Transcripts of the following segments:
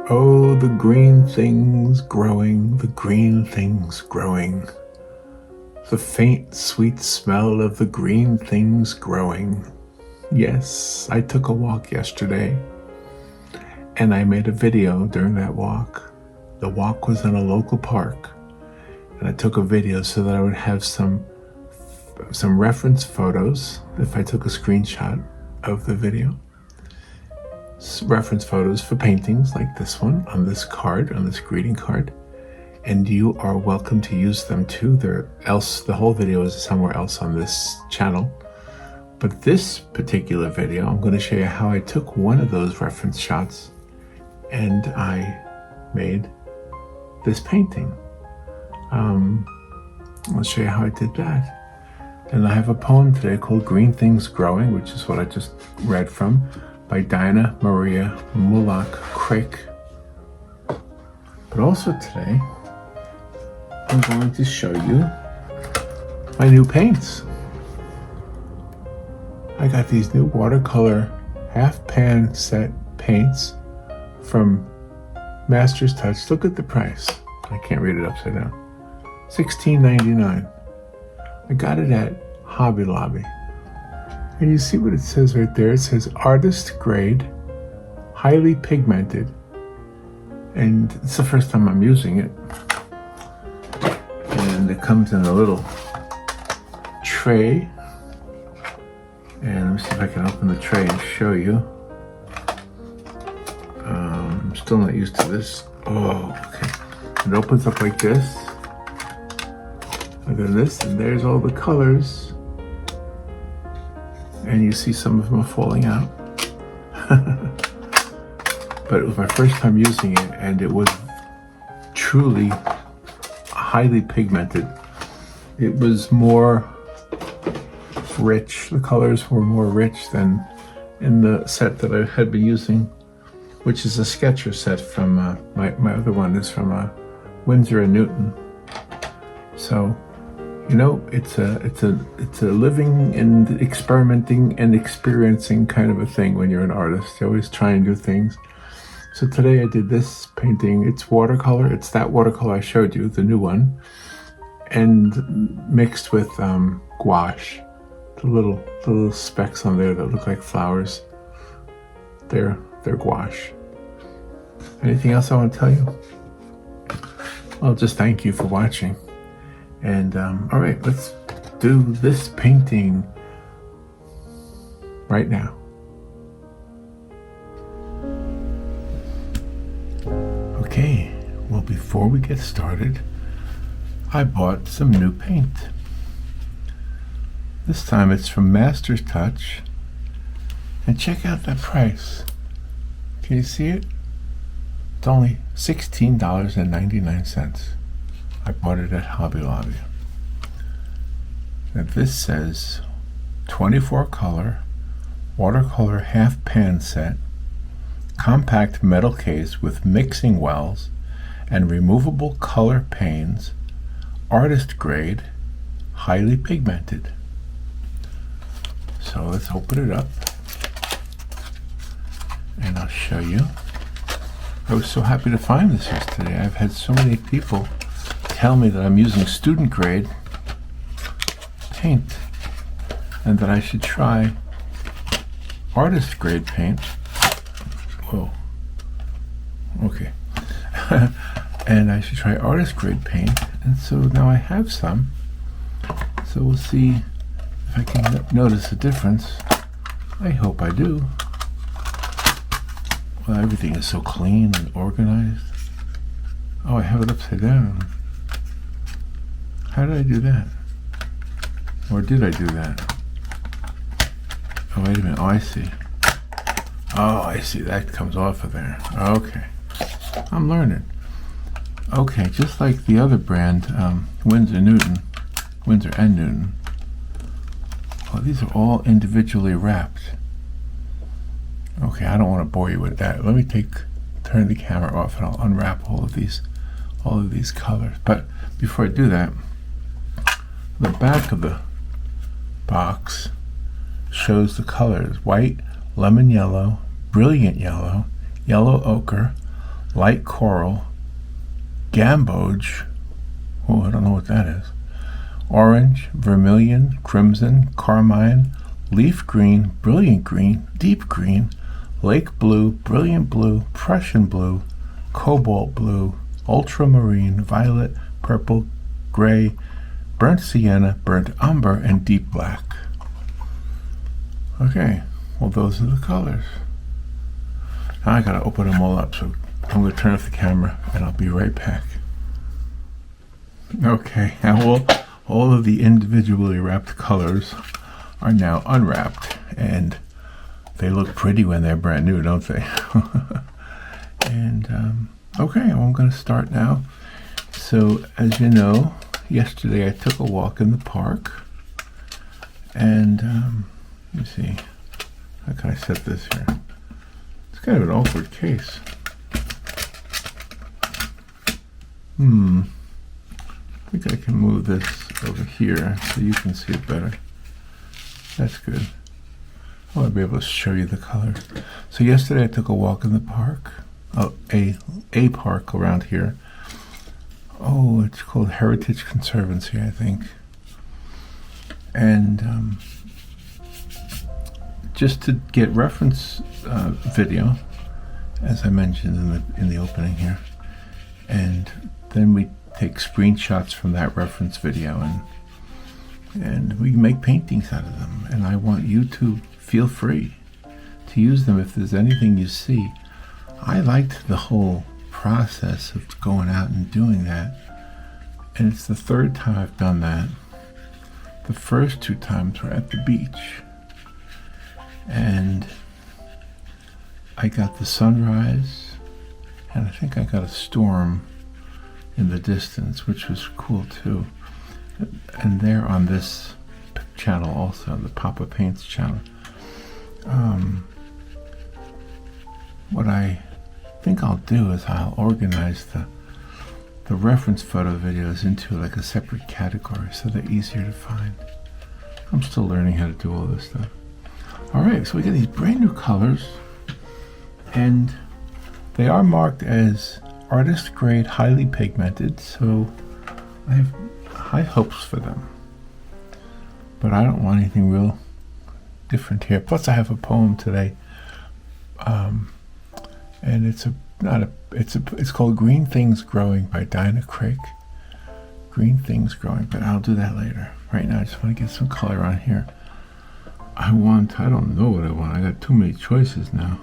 Oh, the green things growing, the green things growing. The faint, sweet smell of the green things growing. Yes, I took a walk yesterday, and I made a video during that walk. The walk was in a local park, and I took a video so that I would have some reference photos if I took a screenshot of the video. Reference photos for paintings like this one on this card, on this greeting card. And you are welcome to use them too. The whole video is somewhere else on this channel. But this particular video, I'm going to show you how I took one of those reference shots and I made this painting. I'll show you how I did that. And I have a poem today called Green Things Growing, which is what I just read from, by Dinah Maria Mulock Craik. But also today, I'm going to show you my new paints. I got these new watercolor half pan set paints from Master's Touch. Look at the price. I can't read it upside down. $16.99. I got it at Hobby Lobby. And you see what it says right there? It says artist grade, highly pigmented. And it's the first time I'm using it. And it comes in a little tray. And let me see if I can open the tray and show you. I'm still not used to this. Oh, okay. It opens up like this. Look at this, and there's all the colors. And you see some of them are falling out. But it was my first time using it, and it was truly highly pigmented. It was more rich. The colors were more rich than in the set that I had been using, which is a Sketcher set from my other one is from Winsor & Newton. So, you know, it's a living and experimenting and experiencing kind of a thing when you're an artist. You always try and do things. So today I did this painting. It's watercolor. It's that watercolor I showed you, the new one, and mixed with gouache. The little specks on there that look like flowers. They're gouache. Anything else I want to tell you? Well, just thank you for watching. And all right, let's do this painting right now. Okay, well, before we get started, I bought some new paint. This time it's from Master's Touch. And check out that price. Can you see it? It's only $16.99. I bought it at Hobby Lobby. Now this says 24 color, watercolor half pan set, compact metal case with mixing wells and removable color panes, artist grade, highly pigmented. So let's open it up and I'll show you. I was so happy to find this yesterday. I've had so many people tell me that I'm using student grade paint and that I should try artist grade paint. Whoa. Okay. And I should try artist grade paint. And so now I have some. So we'll see if I can notice a difference. I hope I do. Well, everything is so clean and organized. Oh, I have it upside down. How did I do that? Or did I do that? Oh, wait a minute. Oh, I see. Oh, I see. That comes off of there. Okay. I'm learning. Okay, just like the other brand, Winsor & Newton. Oh, these are all individually wrapped. Okay, I don't want to bore you with that. Let me turn the camera off and I'll unwrap all of these colors. But before I do that, the back of the box shows the colors: white, lemon yellow, brilliant yellow, yellow ochre, light coral, gamboge, oh, I don't know what that is, orange, vermilion, crimson, carmine, leaf green, brilliant green, deep green, lake blue, brilliant blue, Prussian blue, cobalt blue, ultramarine, violet, purple, gray, burnt sienna, burnt umber, and deep black. Okay, well, those are the colors. Now I gotta open them all up, so I'm gonna turn off the camera and I'll be right back. Okay, now all of the individually wrapped colors are now unwrapped, and they look pretty when they're brand new, don't they? And okay, I'm going to start now. So as you know, yesterday I took a walk in the park, and let me see, how can I set this here? It's kind of an awkward case. I think I can move this over here so you can see it better. That's good. I want to be able to show you the colors. So yesterday I took a walk in the park, a park around here. Oh, it's called Heritage Conservancy, I think. And just to get reference video, as I mentioned in the opening here, and then we take screenshots from that reference video, and we make paintings out of them. And I want you to feel free to use them if there's anything you see. I liked the whole process of going out and doing that, and it's the third time I've done that. The first 2 times were at the beach, and I got the sunrise, and I think I got a storm in the distance, which was cool too. And they're on this channel also, the Poppa Paints channel. What I think I'll do is I'll organize the reference photo videos into like a separate category so they're easier to find. I'm still learning how to do all this stuff. Alright, so we got these brand new colors, and they are marked as artist grade, highly pigmented, so I have high hopes for them. But I don't want anything real different here. Plus I have a poem today, and it's called Green Things Growing by Dinah Craik. Green Things Growing, but I'll do that later. Right now I just want to get some color on here. I don't know what I want. I got too many choices now.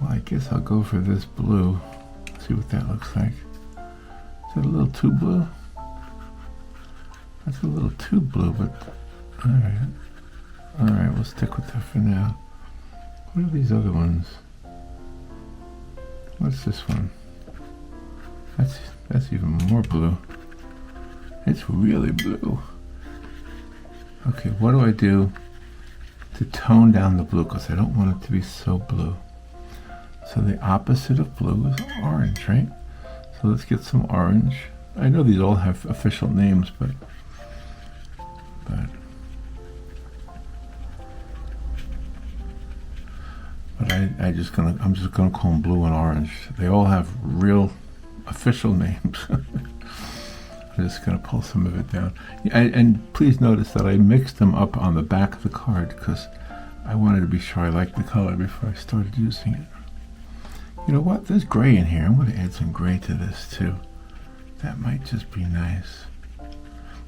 Well, I guess I'll go for this blue. See what that looks like. Is it a little too blue? That's a little too blue, but alright, we'll stick with that for now. What are these other ones? What's this one? That's even more blue. It's really blue. Okay, what do I do to tone down the blue? Because I don't want it to be so blue. So the opposite of blue is orange, right? So let's get some orange. I know these all have official names, but I'm just gonna call them blue and orange. They all have real official names. I'm just gonna pull some of it down. And please notice that I mixed them up on the back of the card because I wanted to be sure I liked the color before I started using it. You know what? There's gray in here. I'm going to add some gray to this too. That might just be nice.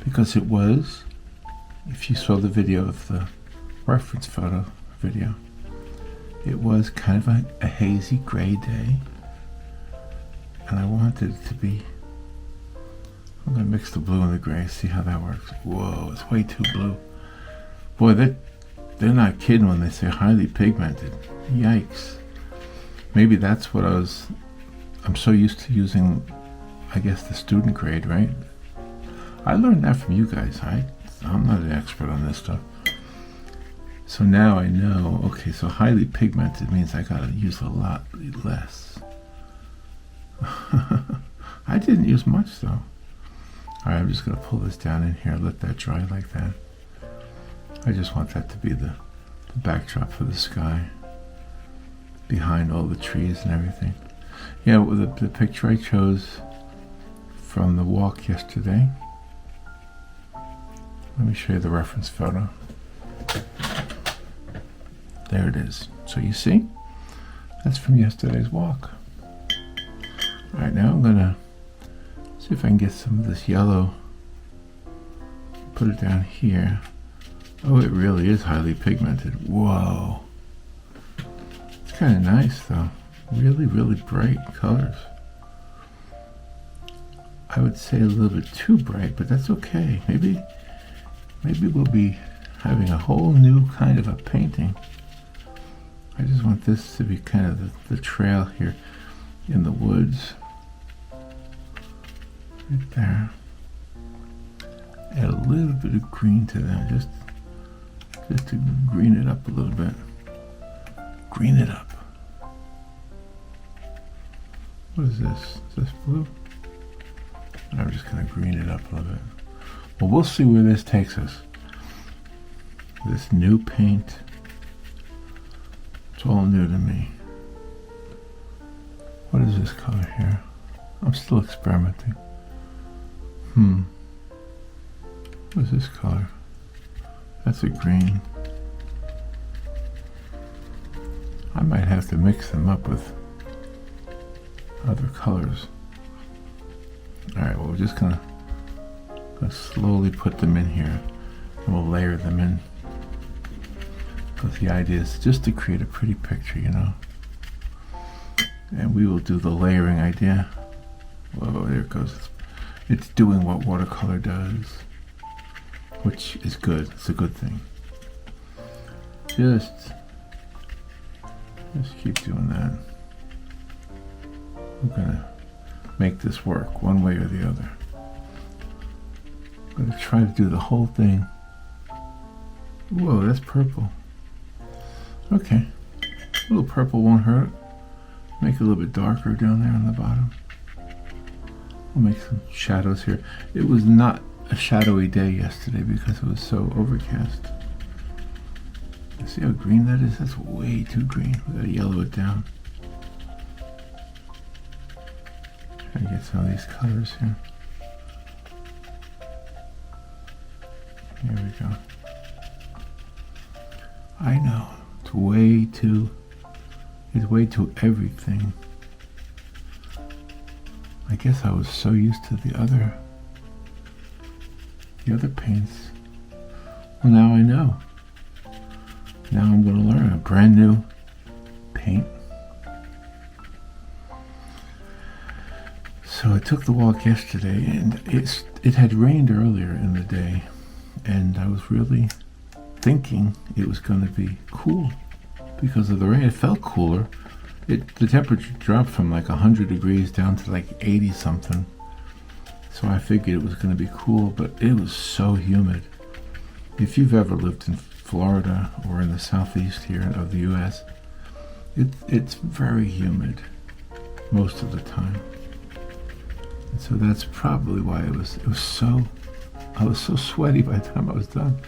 Because it was, if you saw the video of the reference photo video, it was kind of a hazy gray day. And I wanted it to be, I'm going to mix the blue and the gray, see how that works. Whoa, it's way too blue. Boy, they're not kidding when they say highly pigmented. Yikes. Maybe that's what I'm so used to using, I guess, the student grade, right? I learned that from you guys. I'm not an expert on this stuff. So now I know, okay, so highly pigmented means I gotta use a lot less. I didn't use much though. Alright, I'm just gonna pull this down in here, let that dry like that. I just want that to be the backdrop for the sky, behind all the trees and everything. Yeah, well, the picture I chose from the walk yesterday. Let me show you the reference photo. There it is. So you see, that's from yesterday's walk. All right, now I'm gonna see if I can get some of this yellow, put it down here. Oh, it really is highly pigmented. Whoa. It's kind of nice though. Really, really bright colors. I would say a little bit too bright, but that's okay. Maybe we'll be having a whole new kind of a painting. I just want this to be kind of the trail here in the woods. Right there. Add a little bit of green to that, just to green it up a little bit. Green it up. What is this? Is this blue? I'm just going to green it up a little bit. Well, we'll see where this takes us. This new paint. It's all new to me. What is this color here? I'm still experimenting. What is this color? That's a green. I might have to mix them up with other colors. Alright, well, we're just gonna slowly put them in here and we'll layer them in. Because the idea is just to create a pretty picture, you know. And we will do the layering idea. Whoa, there it goes. It's doing what watercolor does, which is good. It's a good thing. Just keep doing that. We're gonna make this work one way or the other. I'm gonna try to do the whole thing. Whoa, that's purple. Okay, a little purple won't hurt. Make it a little bit darker down there on the bottom. We'll make some shadows here. It was not a shadowy day yesterday because it was so overcast. You see how green that is? That's way too green. We gotta yellow it down. Try to get some of these colors here. Here we go. I know, it's way too everything. I guess I was so used to the other paints. Well, now I know. Now I'm going to learn a brand new paint. So I took the walk yesterday, and it had rained earlier in the day, and I was really thinking it was going to be cool because of the rain. It felt cooler. The temperature dropped from like 100 degrees down to like 80 something. So I figured it was going to be cool, but it was so humid. If you've ever lived in Florida or in the southeast here of the US, it's very humid most of the time. And so that's probably why I was so sweaty by the time I was done.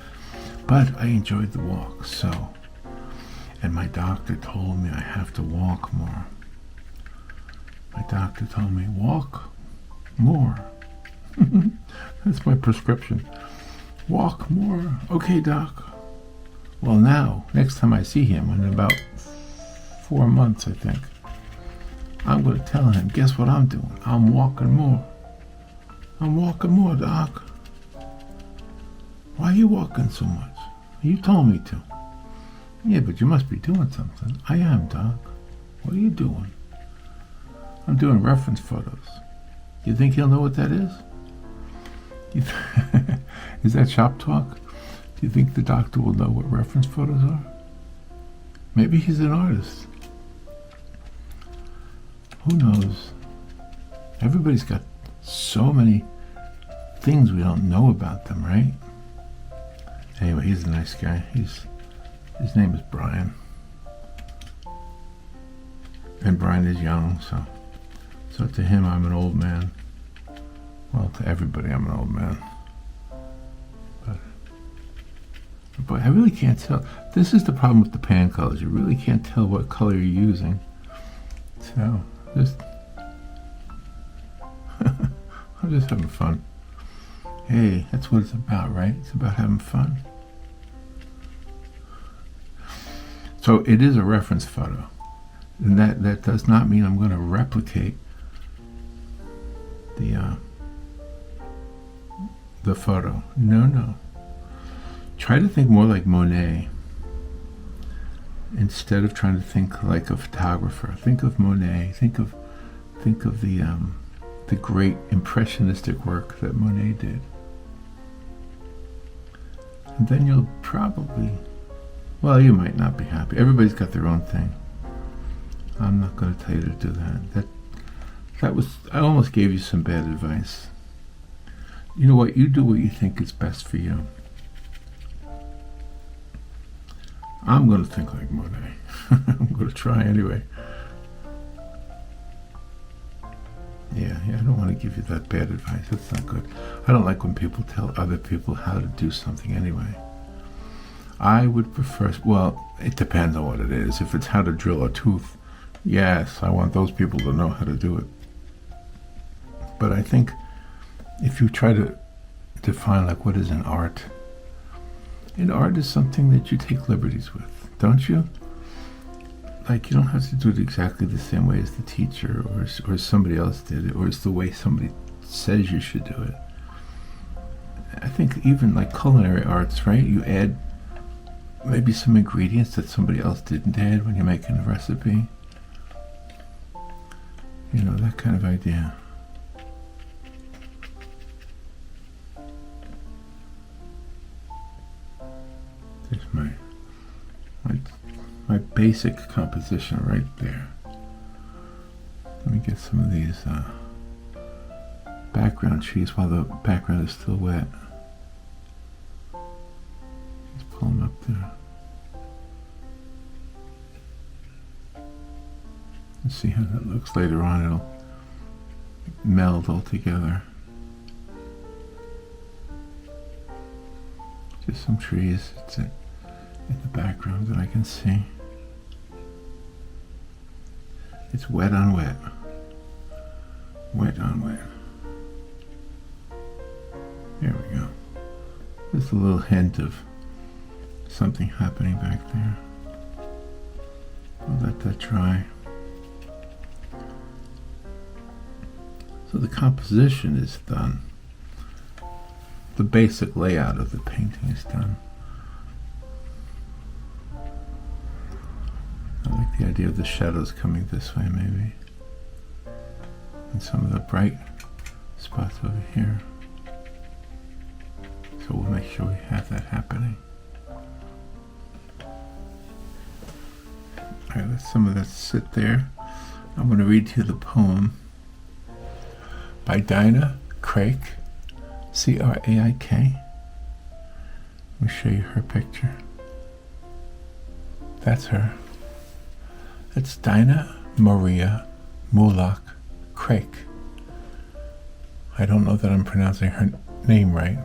But I enjoyed the walk, so. And my doctor told me I have to walk more. My doctor told me, walk more. That's my prescription. Walk more. Okay, doc. Well, now, next time I see him, in about 4 months, I think, I'm going to tell him, guess what I'm doing? I'm walking more. I'm walking more, doc. Why are you walking so much? You told me to. Yeah, but you must be doing something. I am, doc. What are you doing? I'm doing reference photos. You think he'll know what that is? Is that shop talk? Do you think the doctor will know what reference photos are? Maybe he's an artist. Who knows? Everybody's got so many things we don't know about them, right? Anyway, he's a nice guy. His name is Brian. And Brian is young, so to him I'm an old man. Well, to everybody I'm an old man. But I really can't tell. This is the problem with the pan colors. You really can't tell what color you're using. So just I'm just having fun. Hey, that's what it's about, right? It's about having fun. So it is a reference photo. And that does not mean I'm going to replicate the photo. No. Try to think more like Monet instead of trying to think like a photographer. Think of Monet. Think of the great impressionistic work that Monet did. And then you'll probably, well, you might not be happy. Everybody's got their own thing. I'm not going to tell you to do that. That was, I almost gave you some bad advice. You know what? You do what you think is best for you. I'm going to think like Monet. I'm going to try anyway. Yeah, I don't want to give you that bad advice. That's not good. I don't like when people tell other people how to do something anyway. I would prefer, well, it depends on what it is. If it's how to drill a tooth, yes, I want those people to know how to do it. But I think if you try to define like what is an art is something that you take liberties with, don't you? Like, you don't have to do it exactly the same way as the teacher or somebody else did it, or it's the way somebody says you should do it. I think even like culinary arts, right? You add maybe some ingredients that somebody else didn't add when you're making a recipe. You know, that kind of idea. There's my basic composition right there. Let me get some of these background trees while the background is still wet. Just pull them up there. Let's see how that looks later on. It'll meld all together. Just some trees. It's in the background that I can see. It's wet on wet. Wet on wet. There we go. Just a little hint of something happening back there. I'll let that dry. So the composition is done. The basic layout of the painting is done. I like the idea of the shadows coming this way, maybe. And some of the bright spots over here. So we'll make sure we have that happening. Alright, let some of that sit there. I'm going to read to you the poem by Dinah Craik, C-R-A-I-K. Let me show you her picture. That's her. It's Dinah Maria Mulock Craik. I don't know that I'm pronouncing her name right.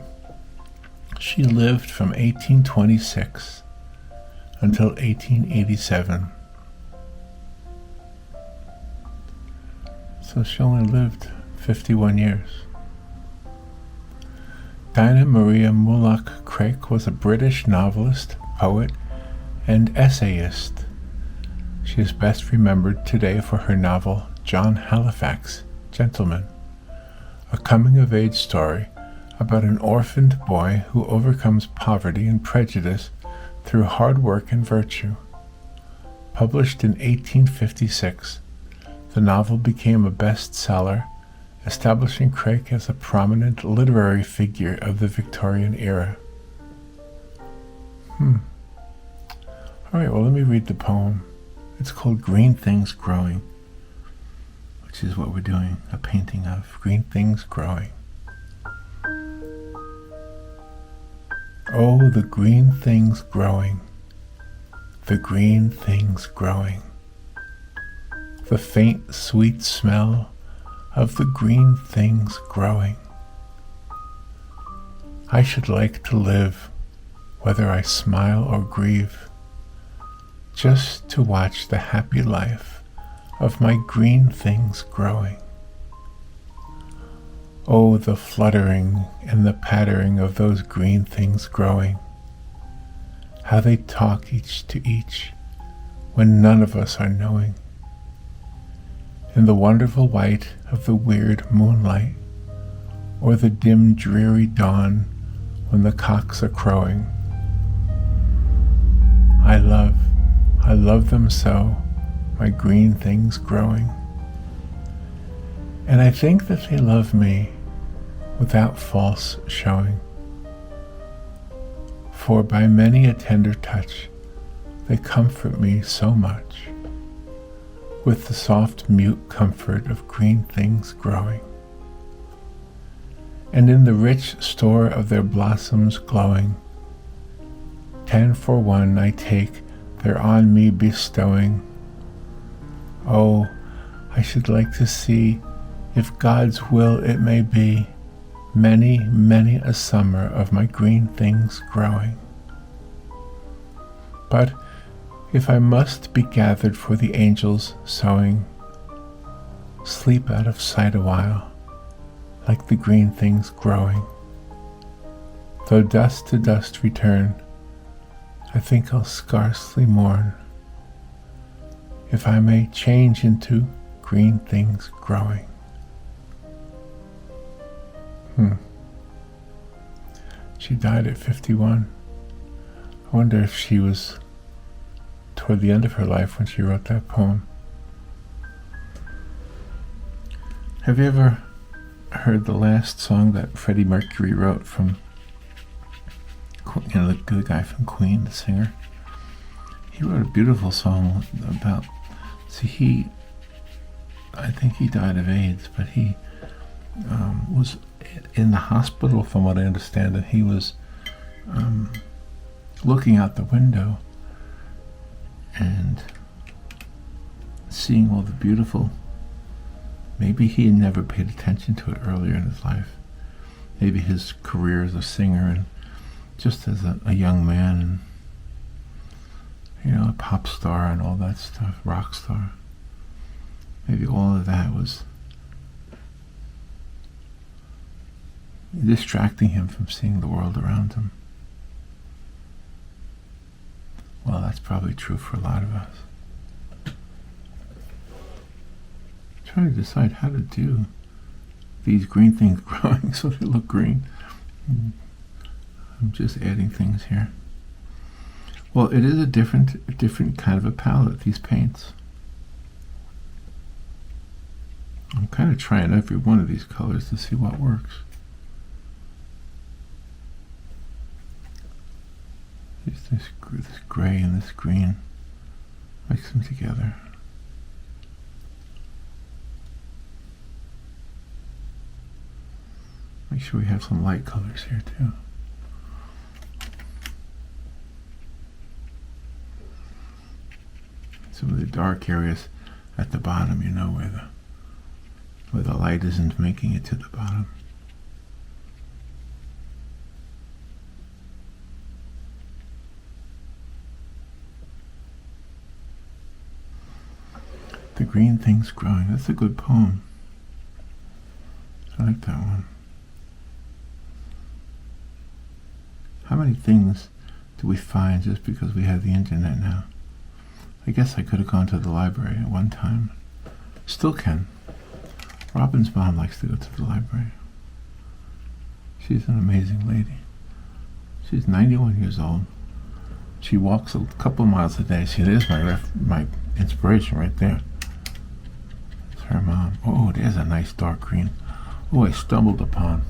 She lived from 1826 until 1887. So she only lived 51 years. Dinah Maria Mulock Craik was a British novelist, poet, and essayist. She is best remembered today for her novel John Halifax, Gentleman, a coming-of-age story about an orphaned boy who overcomes poverty and prejudice through hard work and virtue. Published in 1856, the novel became a bestseller, establishing Craik as a prominent literary figure of the Victorian era. All right, well, let me read the poem. It's called Green Things Growing, which is what we're doing, a painting of green things growing. Oh, the green things growing, the green things growing, the faint, sweet smell of the green things growing. I should like to live, whether I smile or grieve, just to watch the happy life of my green things growing. Oh, the fluttering and the pattering of those green things growing. How they talk each to each when none of us are knowing. In the wonderful white of the weird moonlight, or the dim dreary dawn when the cocks are crowing. I love them so, my green things growing. And I think that they love me without false showing. For by many a tender touch, they comfort me so much, with the soft mute comfort of green things growing. And in the rich store of their blossoms glowing, 10 for 1 I take their on me bestowing. Oh, I should like to see, if God's will it may be, many, many a summer of my green things growing. But if I must be gathered for the angels' sowing, sleep out of sight a while, like the green things growing. Though dust to dust return, I think I'll scarcely mourn, if I may change into green things growing. She died at 51. I wonder if she was toward the end of her life when she wrote that poem. Have you ever heard the last song that Freddie Mercury wrote from, the guy from Queen, the singer? He wrote a beautiful song about, I think he died of AIDS, but he was in the hospital, from what I understand, and he was looking out the window and seeing all the beautiful. Maybe he had never paid attention to it earlier in his life. Maybe his career as a singer and just as a young man, and a pop star and all that stuff, rock star. Maybe all of that was distracting him from seeing the world around him. Well, that's probably true for a lot of us. Trying to decide how to do these green things growing so they look green. I'm just adding things here. Well, it is a different kind of a palette, these paints. I'm kind of trying every one of these colors to see what works. This gray and this green, mix them together. Make sure we have some light colors here too. Some of the dark areas at the bottom, where the light isn't making it to the bottom. The green things growing. That's a good poem. I like that one. How many things do we find just because we have the internet now? I guess I could have gone to the library at one time. Still can. Robin's mom likes to go to the library. She's an amazing lady. She's 91 years old. She walks a couple miles a day. See, there's my inspiration right there. It's her mom. Oh, there's a nice dark green. Oh, I stumbled upon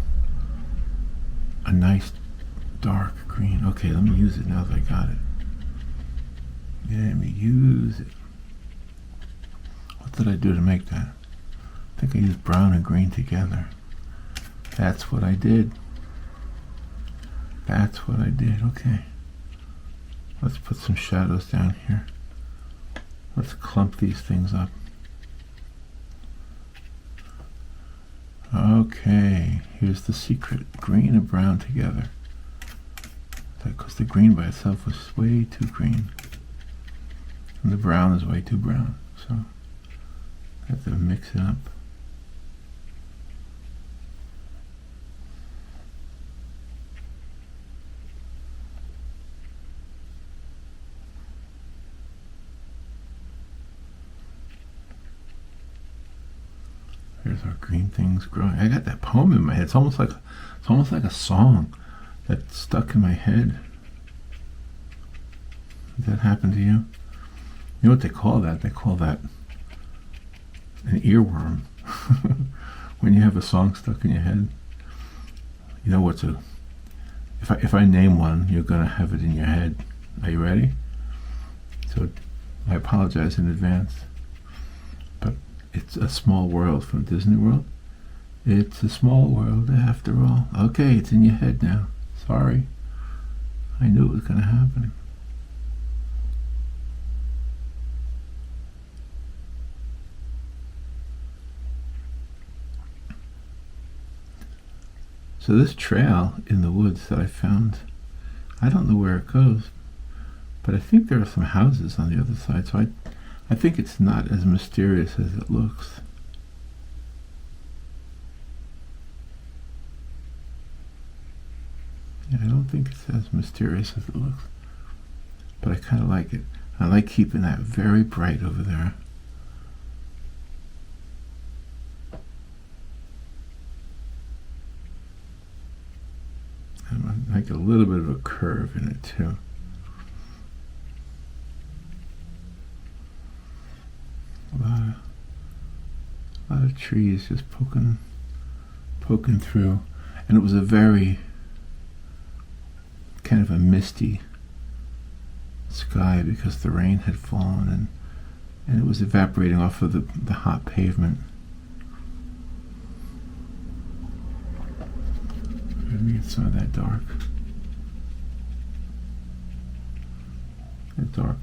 a nice dark green. Okay, let me use it now that I got it. Yeah, let me use it. What did I do to make that? I think I used brown and green together. That's what I did. That's what I did. Okay. Let's put some shadows down here. Let's clump these things up. Okay, here's the secret. Green and brown together. Because the green by itself was way too green. And the brown is way too brown. So I have to mix it up. There's our green things growing. I got that poem in my head. It's almost like a song that's stuck in my head. Does that happen to you? You know what they call that? They call that an earworm. When you have a song stuck in your head. You know what's a... If I name one, you're going to have it in your head. Are you ready? So I apologize in advance. But it's A Small World from Disney World. It's a small world after all. Okay, it's in your head now. Sorry. I knew it was going to happen. So this trail in the woods that I found, I don't know where it goes, but I think there are some houses on the other side, so I think it's not as mysterious as it looks. Yeah, I don't think it's as mysterious as it looks, but I kind of like it. I like keeping that very bright over there. I like a little bit of a curve in it too. A lot of trees just poking through, and it was a very kind of a misty sky because the rain had fallen and it was evaporating off of the hot pavement. Let me get some of that dark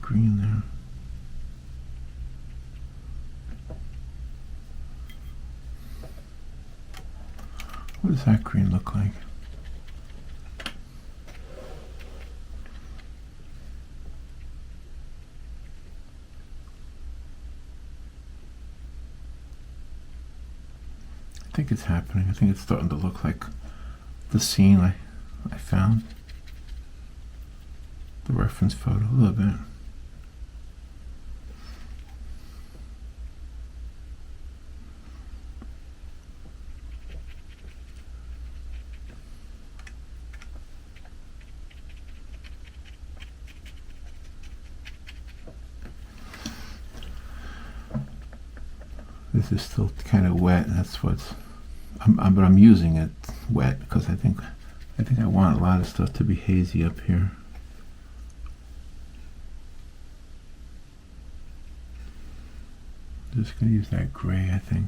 green there. What does that green look like? I think it's happening. I think it's starting to look like the scene I found. The reference photo a little bit. This is still kind of wet, and that's what's. But I'm using it wet because I think I want a lot of stuff to be hazy up here. Just gonna use that gray, I think.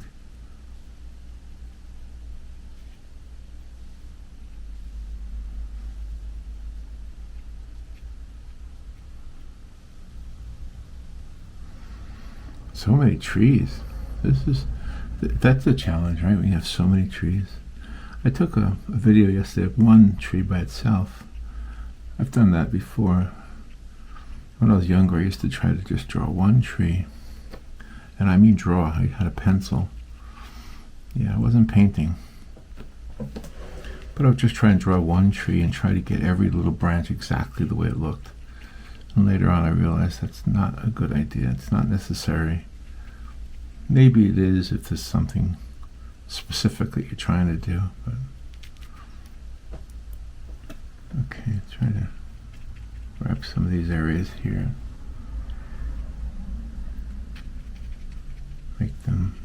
So many trees. That's a challenge, right? When you have so many trees. I took a video yesterday of one tree by itself. I've done that before. When I was younger, I used to try to just draw one tree. And I mean draw. I had a pencil. Yeah, I wasn't painting. But I would just try and draw one tree and try to get every little branch exactly the way it looked. And later on I realized that's not a good idea. It's not necessary. Maybe it is if there's something specific that you're trying to do. But okay, try to wrap some of these areas here. Make them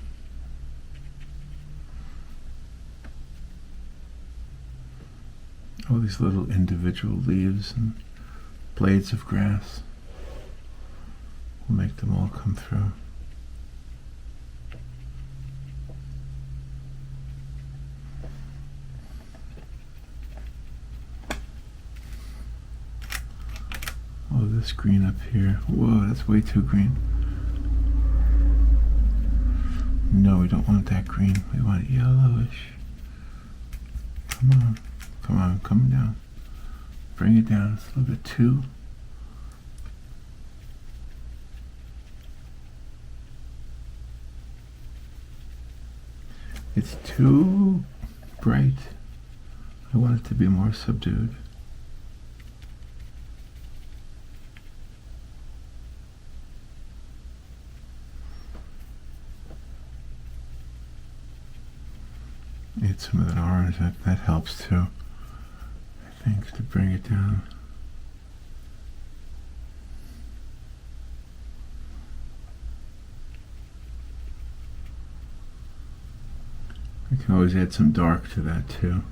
all these little individual leaves and blades of grass. We'll make them all come through. Oh, this green up here. Whoa, that's way too green. No, we don't want that green. We want it yellowish. Come on. Come on, come down. Bring it down. It's a little bit too. It's too bright. I want it to be more subdued. Need some of that orange, that helps too, I think, to bring it down. I can always add some dark to that too.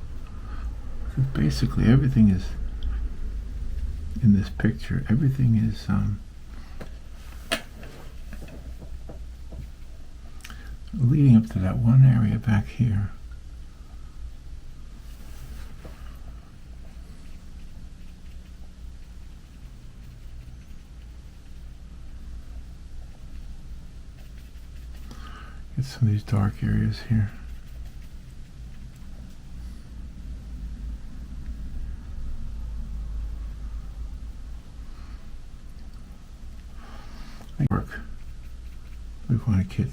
Because basically everything is, in this picture, everything is leading up to that one area back here. Get some of these dark areas here. Work. We want to get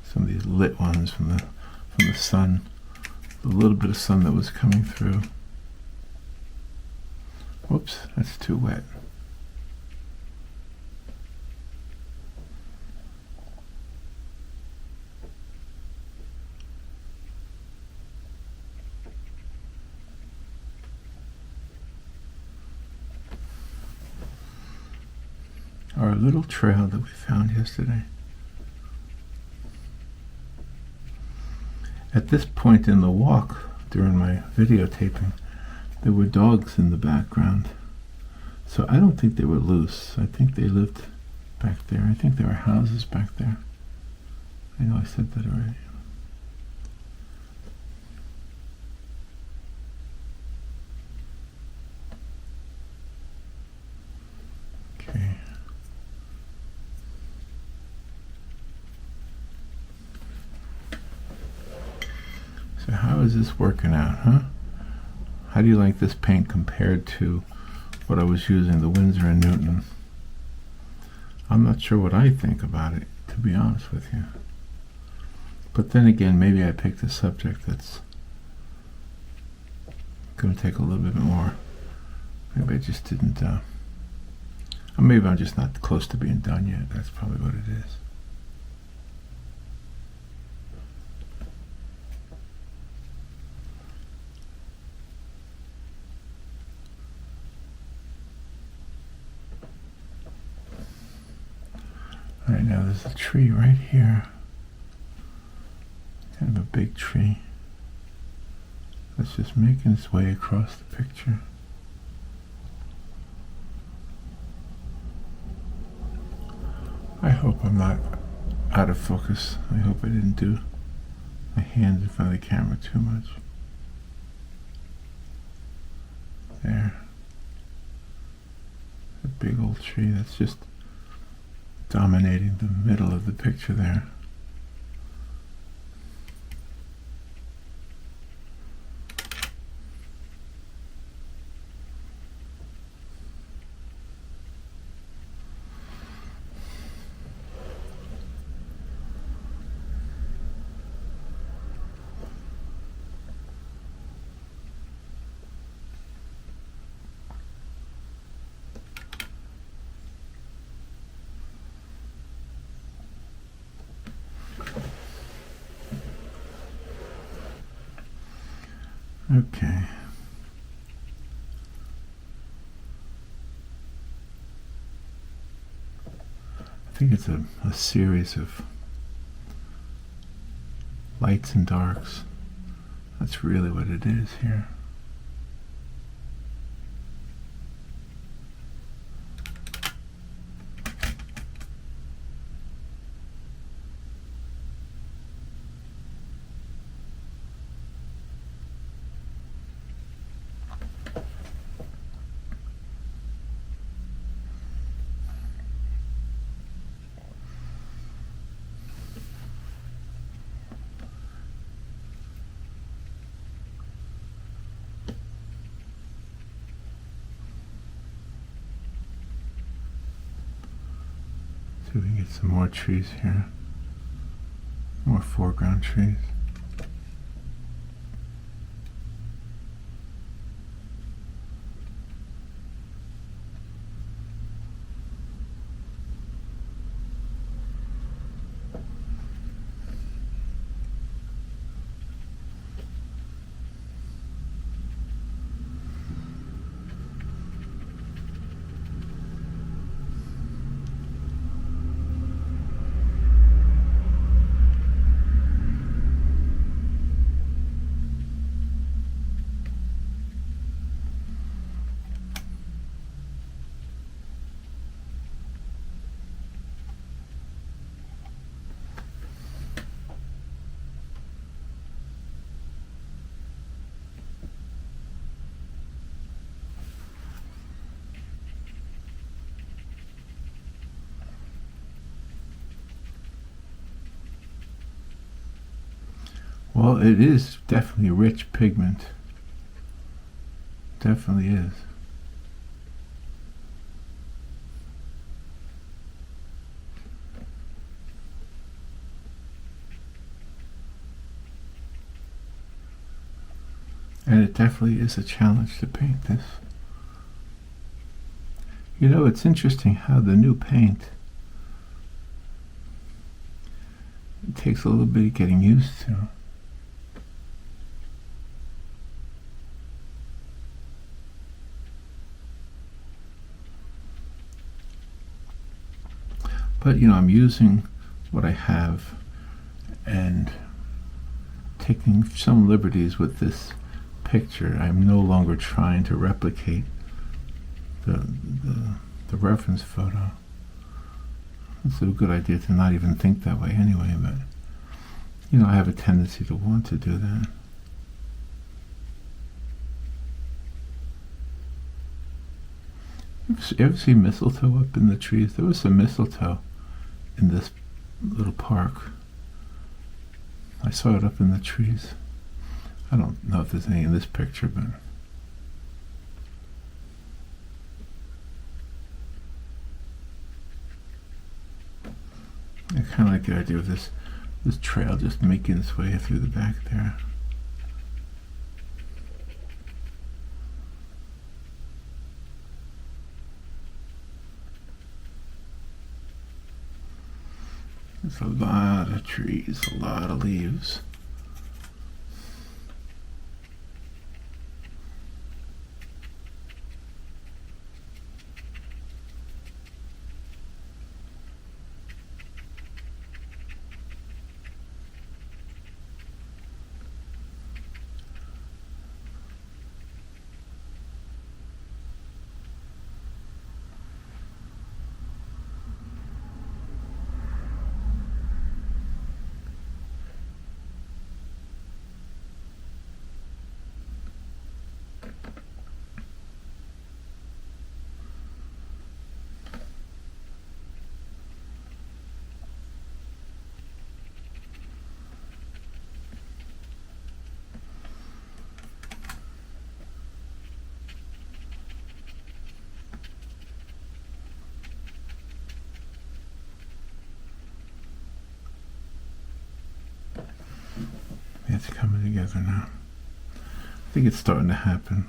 some of these lit ones from the sun, the little bit of sun that was coming through. Whoops, that's too wet. Our little trail that we found yesterday. At this point in the walk, during my videotaping, there were dogs in the background. So I don't think they were loose. I think they lived back there. I think there were houses back there. I know I said that already. Okay. So how is this working out, huh? How do you like this paint compared to what I was using, the Winsor & Newton? I'm not sure what I think about it, to be honest with you. But then again, maybe I picked a subject that's going to take a little bit more. Maybe I just didn't, or maybe I'm just not close to being done yet. That's probably what it is. All right, now there's a tree right here. Kind of a big tree. That's just making its way across the picture. I hope I'm not out of focus. I hope I didn't do my hands in front of the camera too much. There. A big old tree that's just dominating the middle of the picture there. Okay. I think it's a series of lights and darks. That's really what it is here. See if we can get some more trees here. More foreground trees. Well, it is definitely rich pigment. Definitely is. And it definitely is a challenge to paint this. You know, it's interesting how the new paint, it takes a little bit of getting used to. But, you know, I'm using what I have and taking some liberties with this picture. I'm no longer trying to replicate the reference photo. It's a good idea to not even think that way anyway, but, you know, I have a tendency to want to do that. You ever see mistletoe up in the trees? There was some mistletoe in this little park. I saw it up in the trees. I don't know if there's any in this picture, but I kind of like the idea of this trail just making its way through the back there. There's a lot of trees, a lot of leaves. It's coming together now. I think it's starting to happen.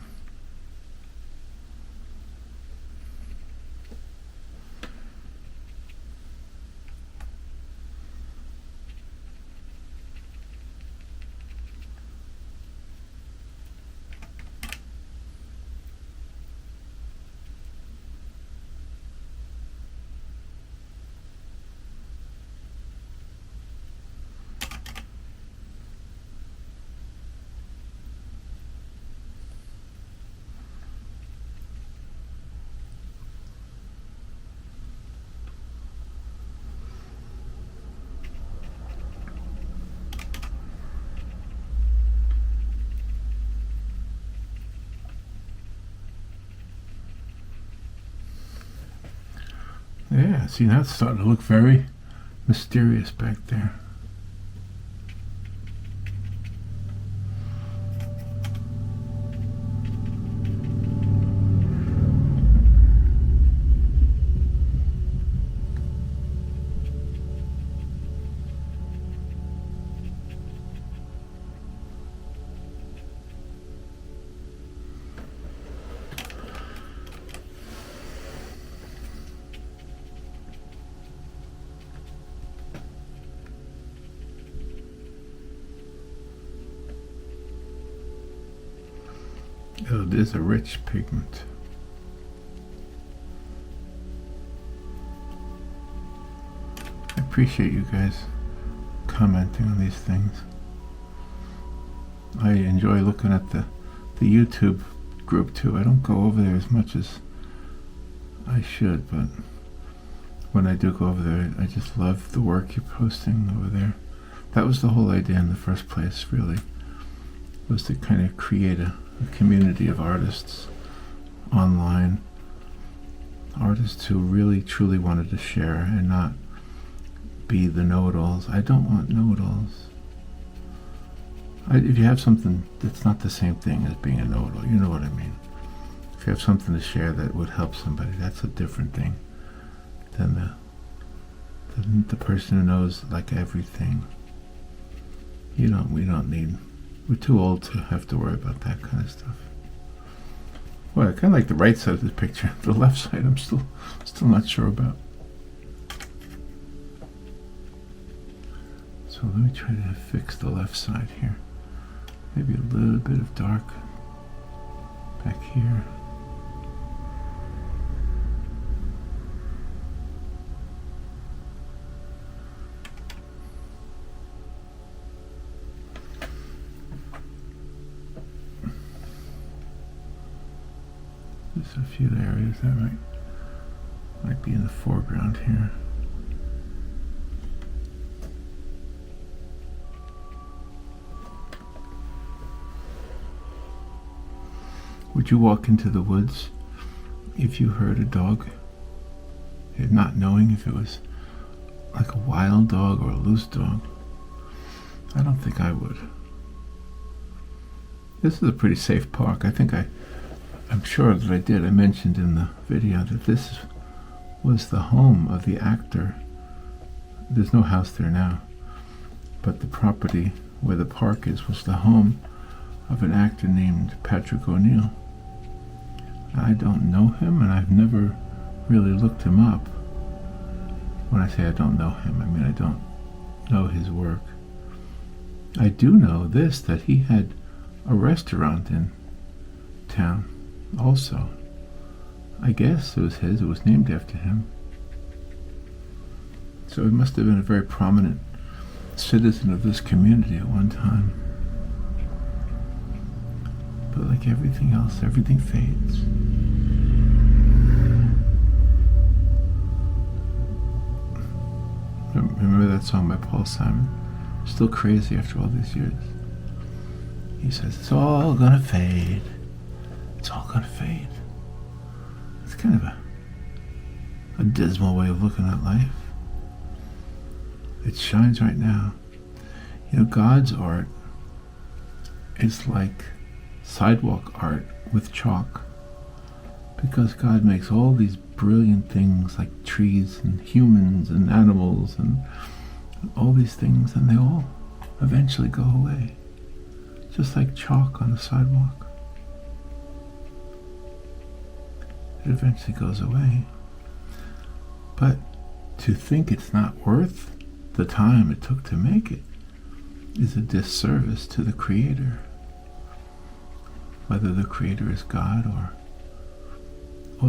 Yeah, see, now it's starting to look very mysterious back there. Oh, it is a rich pigment. I appreciate you guys commenting on these things. I enjoy looking at the YouTube group too. I don't go over there as much as I should, but when I do go over there, I just love the work you're posting over there. That was the whole idea in the first place, really, was to kind of create a community of artists online, artists who really truly wanted to share and not be the know-it-alls. I don't want know-it-alls. If you have something that's not the same thing as being a know-it-all, you know what I mean. If you have something to share that would help somebody, that's a different thing than the person who knows like everything. We don't need, we're too old to have to worry about that kind of stuff. Well, I kind of like the right side of this picture. The left side I'm still not sure about. So let me try to fix the left side here. Maybe a little bit of dark back here. There's a few areas that might be in the foreground here. Would you walk into the woods if you heard a dog, not knowing if it was like a wild dog or a loose dog? I don't think I would. This is a pretty safe park. I'm sure that I did. I mentioned in the video that this was the home of the actor. There's no house there now, but the property where the park is was the home of an actor named Patrick O'Neill. I don't know him, and I've never really looked him up. When I say I don't know him, I mean I don't know his work. I do know this, that he had a restaurant in town also. I guess it was his. It was named after him. So he must have been a very prominent citizen of this community at one time. But like everything else, everything fades. Remember that song by Paul Simon? Still crazy after all these years. He says, it's all gonna fade. It's all gonna fade. It's kind of a dismal way of looking at life. It shines right now. God's art is like sidewalk art with chalk, because God makes all these brilliant things like trees and humans and animals and all these things, and they all eventually go away, just like chalk on a sidewalk. It eventually goes away. But to think it's not worth the time it took to make it is a disservice to the Creator. Whether the Creator is God or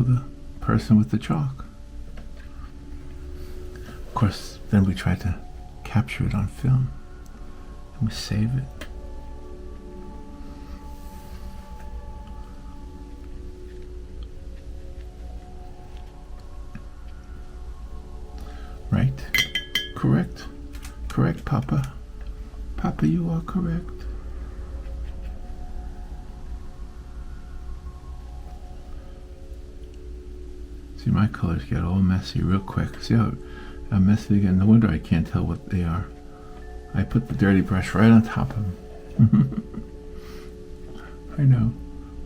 the person with the chalk. Of course, then we try to capture it on film and we save it. Right? Correct? Correct, Poppa? Poppa, you are correct. See, my colors get all messy real quick. See how messy they get? No wonder I can't tell what they are. I put the dirty brush right on top of them. I know.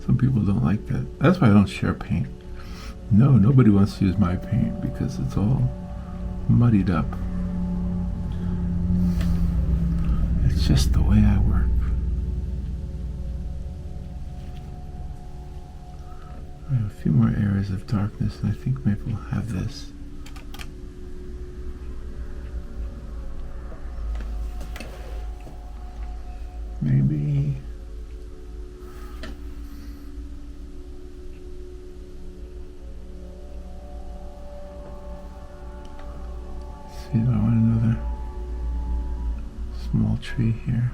Some people don't like that. That's why I don't share paint. No, nobody wants to use my paint because it's all muddied up. It's just the way I work. I have a few more areas of darkness, and I think maybe we'll have this. Maybe. Let's see, do I want another small tree here?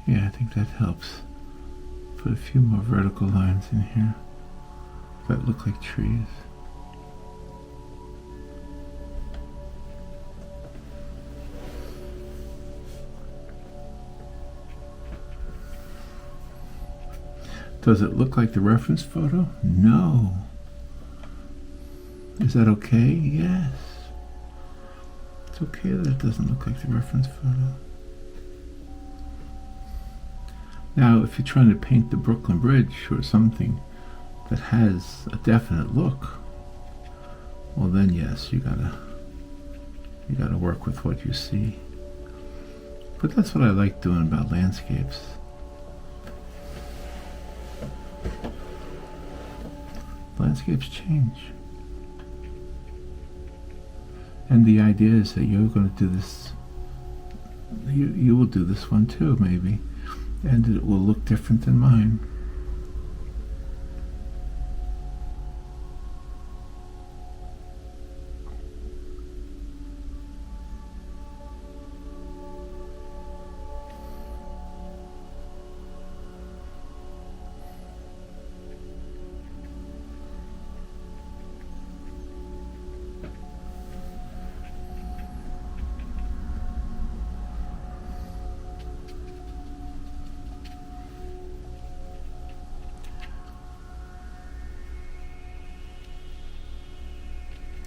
Yeah, I think that helps. Put a few more vertical lines in here that look like trees. Does it look like the reference photo? No. Is that okay? Yes. It's okay that it doesn't look like the reference photo. Now, if you're trying to paint the Brooklyn Bridge or something that has a definite look, well then yes, you gotta work with what you see. But that's what I like doing about landscapes. Landscapes change. And the idea is that you're going to do this, you will do this one too, maybe, and it will look different than mine.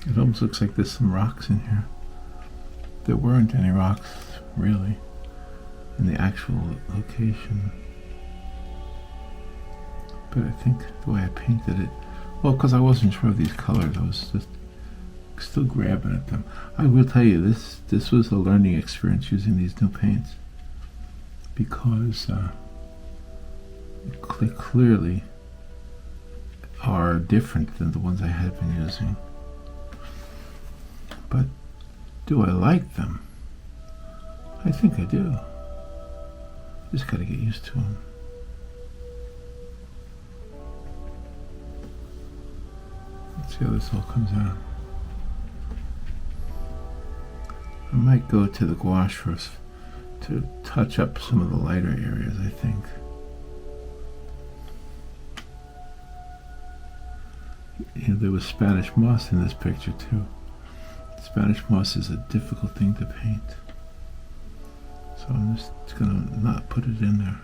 It almost looks like there's some rocks in here. There weren't any rocks, really, in the actual location. But I think the way I painted it, well, because I wasn't sure of these colors, I was just still grabbing at them. I will tell you, this was a learning experience using these new paints, because they clearly are different than the ones I had been using. But do I like them? I think I do. Just gotta get used to them. Let's see how this all comes out. I might go to the gouache first to touch up some of the lighter areas, I think. You know, there was Spanish moss in this picture too. Spanish moss is a difficult thing to paint, so I'm just gonna not put it in there.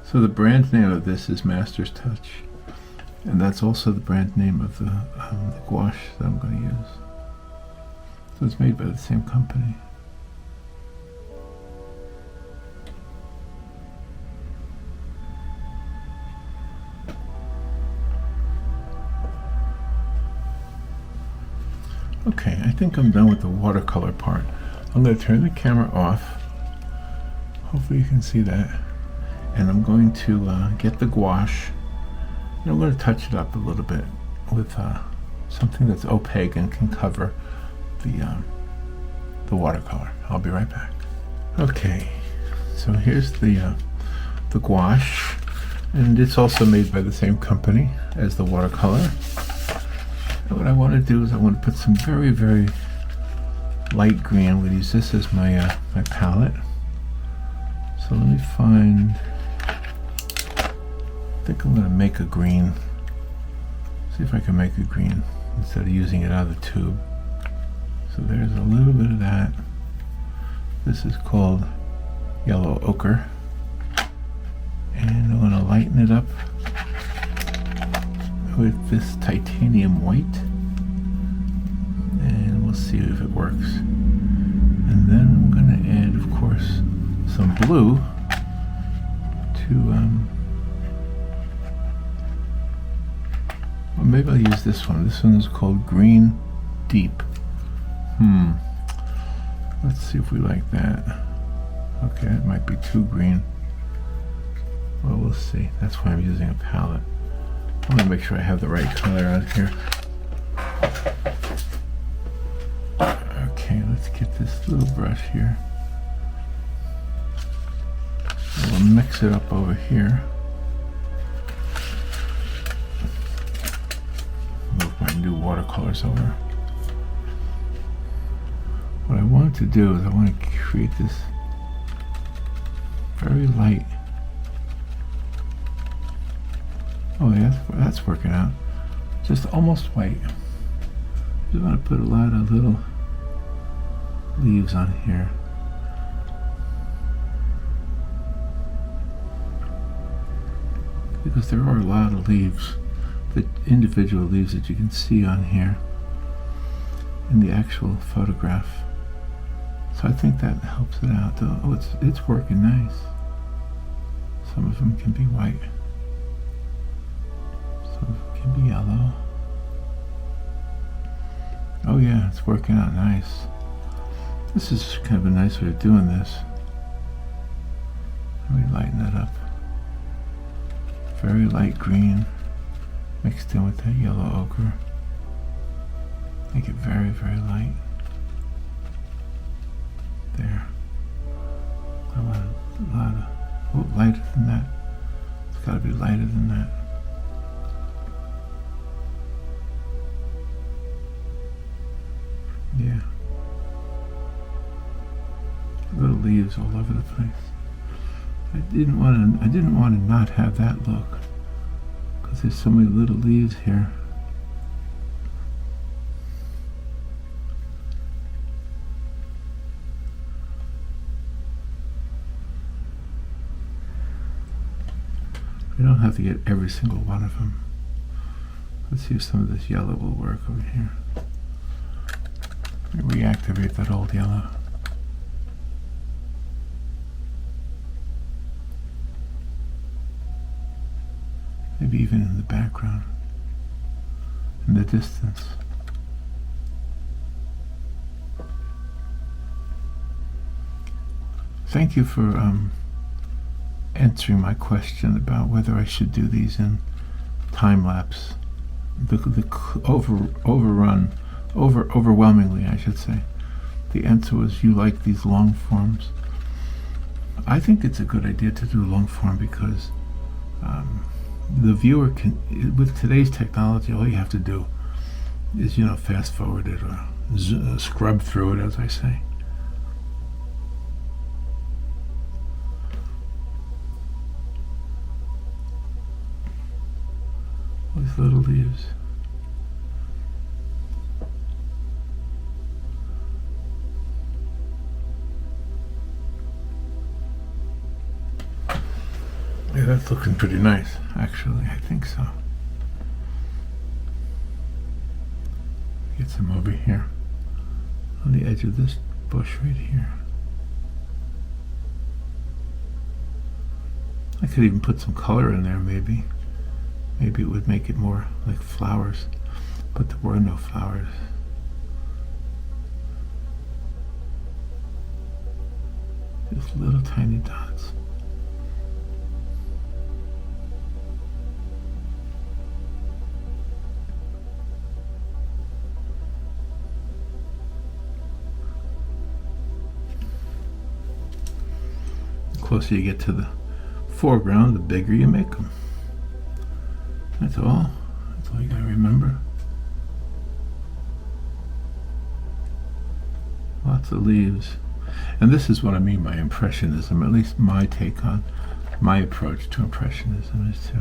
So the brand name of this is Master's Touch, and that's also the brand name of the gouache that I'm going to use. So it's made by the same company. Okay, I think I'm done with the watercolor part. I'm going to turn the camera off. Hopefully you can see that. And I'm going to get the gouache, and I'm going to touch it up a little bit with something that's opaque and can cover the watercolor. I'll be right back. Okay, so here's the gouache, and it's also made by the same company as the watercolor. And what I want to do is I want to put some very, very light green. I'm going to use this as my my palette. So let me find, I think I'm going to make a green. See if I can make a green instead of using it out of the tube. So there's a little bit of that. This is called yellow ochre. And I'm going to lighten it up with this titanium white, and we'll see if it works. And then I'm going to add, of course, some blue to, or maybe I'll use this one. This one is called Green Deep. Let's see if we like that. Okay, it might be too green. Well, we'll see. That's why I'm using a palette. I want to make sure I have the right color out here. Okay, let's get this little brush here. We'll mix it up over here. Move my new watercolors over. What I want to do is I want to create this very light. Oh yeah, that's working out. Just almost white. You want to put a lot of little leaves on here. Because there are a lot of leaves, the individual leaves that you can see on here in the actual photograph. So I think that helps it out. Oh, it's working nice. Some of them can be white. Some of them can be yellow. Oh yeah, it's working out nice. This is kind of a nice way of doing this. Let me lighten that up. Very light green mixed in with that yellow ochre. Make it very, very light. There. I want a lot of, lighter than that. It's got to be lighter than that. Yeah. Little leaves all over the place. I didn't want to not have that look, because there's so many little leaves here. You don't have to get every single one of them. Let's see if some of this yellow will work over here. Reactivate that old yellow. Maybe even in the background, in the distance. Thank you for answering my question about whether I should do these in time lapse. Overwhelmingly, I should say, the answer was you like these long forms. I think it's a good idea to do long form because the viewer can, with today's technology, all you have to do is, fast forward it or scrub through it, as I say. These little leaves. Yeah, that's looking pretty nice, actually. I think so. Get some over here on the edge of this bush right here. I could even put some color in there, maybe. Maybe it would make it more like flowers, but there were no flowers. Just little tiny dots. The closer you get to the foreground, the bigger you make them. That's all. That's all you gotta remember. Lots of leaves. And this is what I mean by Impressionism, at least my take on my approach to Impressionism is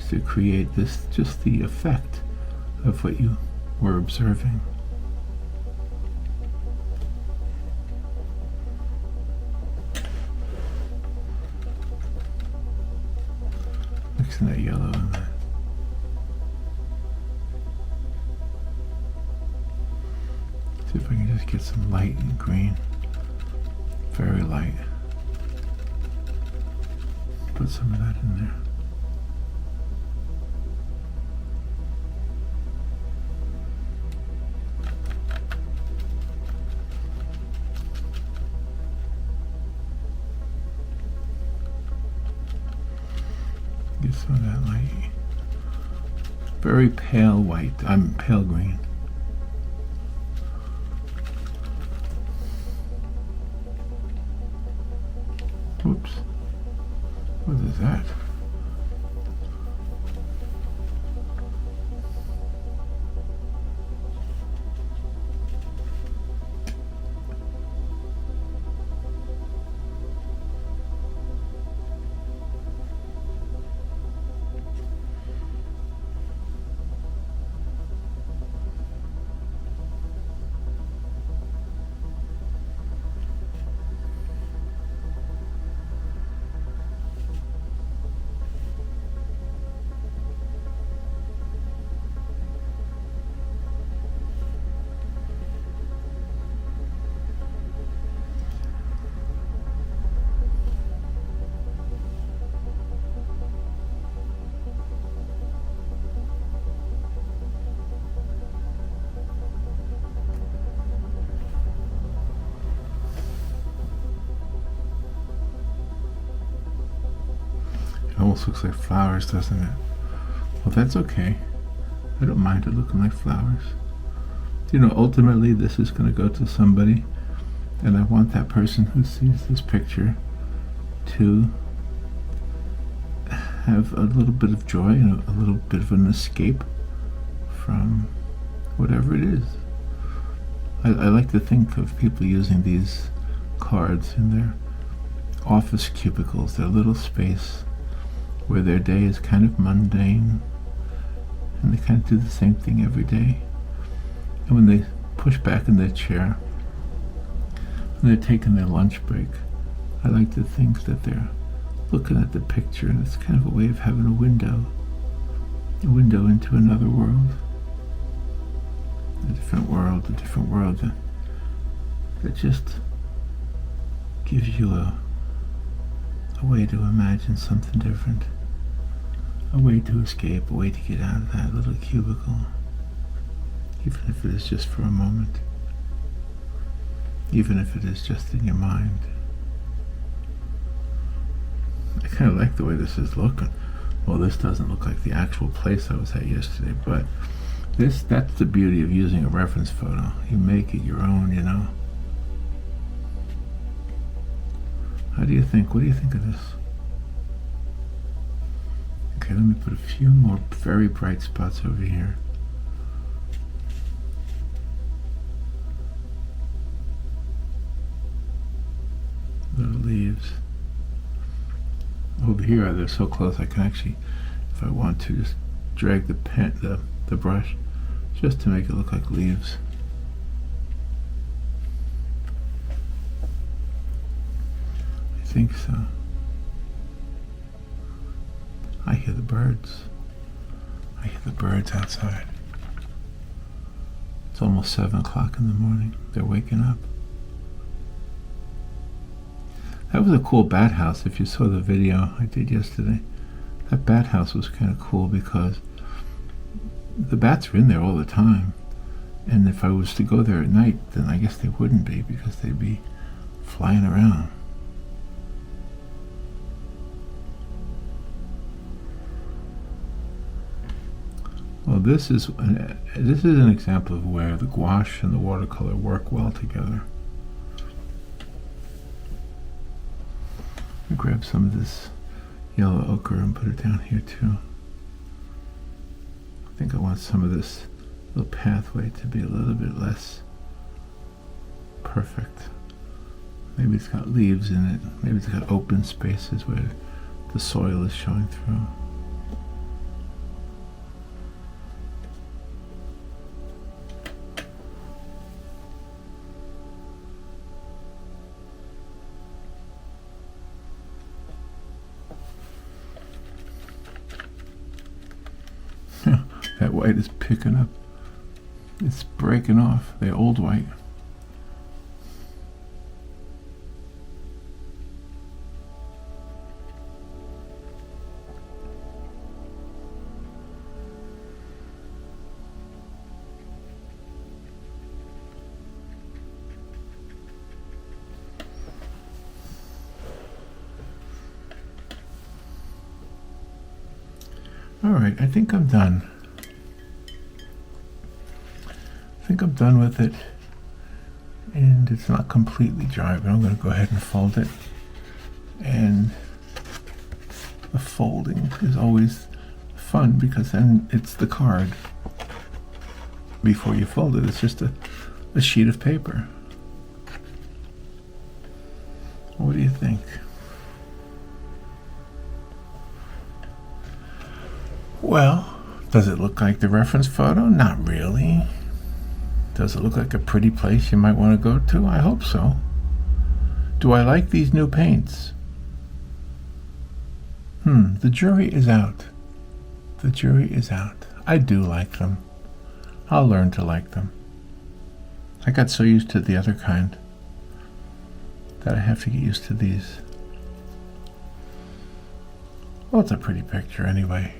to create this, just the effect of what you were observing. Mixing that yellow in there. See if I can just get some light and green. Very light. Put some of that in there. Get some of that light. Very pale white. I'm pale green. Oops. What is that? almost looks like flowers, doesn't it? Well, that's okay. I don't mind it looking like flowers. You know, ultimately this is going to go to somebody, and I want that person who sees this picture to have a little bit of joy and a little bit of an escape from whatever it is. I like to think of people using these cards in their office cubicles, their little space where their day is kind of mundane and they kind of do the same thing every day. And when they push back in their chair, when they're taking their lunch break, I like to think that they're looking at the picture, and it's kind of a way of having a window into another world. A different world that just gives you a way to imagine something different, a way to escape, a way to get out of that little cubicle, even if it is just for a moment, even if it is just in your mind. I kind of like the way this is looking. Well, this doesn't look like the actual place I was at yesterday, but that's the beauty of using a reference photo. You make it your own, you know. How do you think? What do you think of this? Okay, let me put a few more very bright spots over here. Little leaves. Over here, they're so close I can actually, if I want to, just drag the brush just to make it look like leaves. I think so. I hear the birds. I hear the birds outside. It's almost 7 o'clock in the morning. They're waking up. That was a cool bat house. If you saw the video I did yesterday, that bat house was kind of cool because the bats are in there all the time. And if I was to go there at night, then I guess they wouldn't be, because they'd be flying around. Well, this is an example of where the gouache and the watercolor work well together. I'll grab some of this yellow ochre and put it down here too. I think I want some of this little pathway to be a little bit less perfect. Maybe it's got leaves in it. Maybe it's got open spaces where the soil is showing through. That white is picking up. It's breaking off. The old white. All right, I think I'm done. I think I'm done with it, and it's not completely dry, but I'm going to go ahead and fold it. And the folding is always fun because then it's the card before you fold it. It's just a sheet of paper. What do you think? Well, does it look like the reference photo? Not really. Does it look like a pretty place you might want to go to? I hope so. Do I like these new paints? The jury is out. The jury is out. I do like them. I'll learn to like them. I got so used to the other kind that I have to get used to these. Well, it's a pretty picture anyway.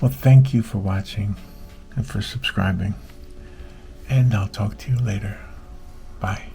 Well, thank you for watching and for subscribing. And I'll talk to you later. Bye.